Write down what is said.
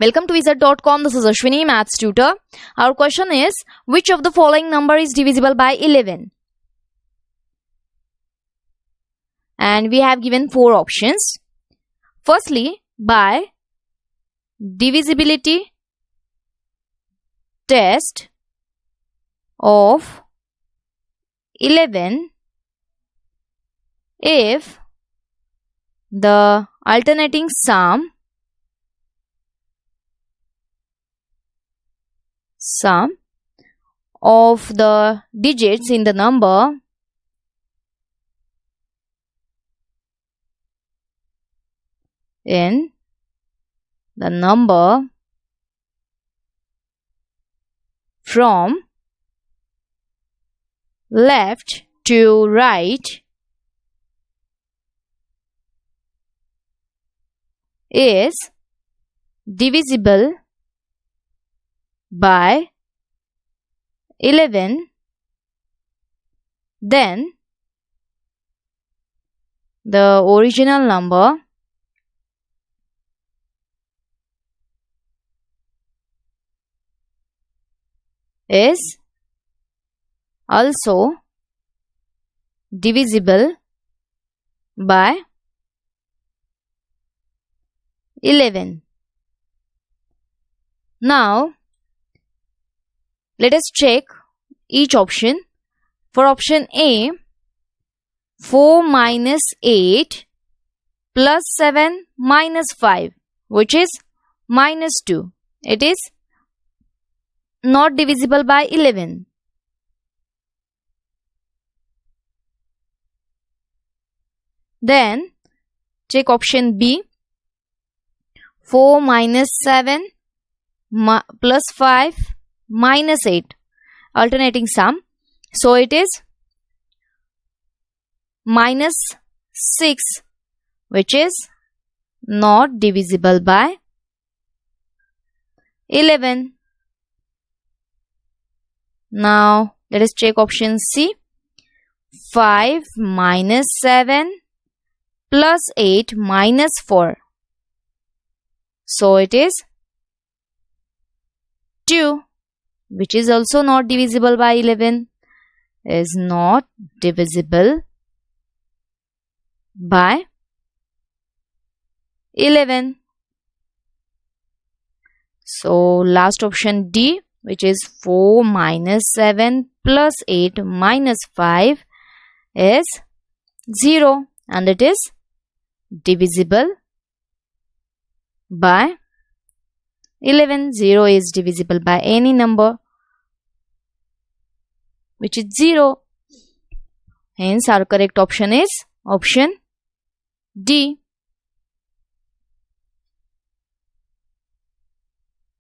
Welcome to Wizard.com. This is Ashwini, Maths tutor. Our question is, which of the following number is divisible by 11? And we have given 4 options. Firstly, by divisibility test of 11 if the alternating sum of the digits in the number from left to right is divisible by 11, then the original number is also divisible by 11. Now, let us check each option. For option A, 4 minus 8 plus 7 minus 5, which is minus 2. It is not divisible by 11. Then, check option B. 4 minus 7 plus 5 minus 8, alternating sum. So it is minus 6, which is not divisible by 11. Now let us check option C. 5 minus 7 plus 8 minus 4. So it is 2, which is also not divisible by 11, is not divisible by 11. So last option D, which is 4 minus 7 plus 8 minus 5 is 0, and it is divisible by 11. 0 is divisible by any number, which is 0. Hence, our correct option is option D.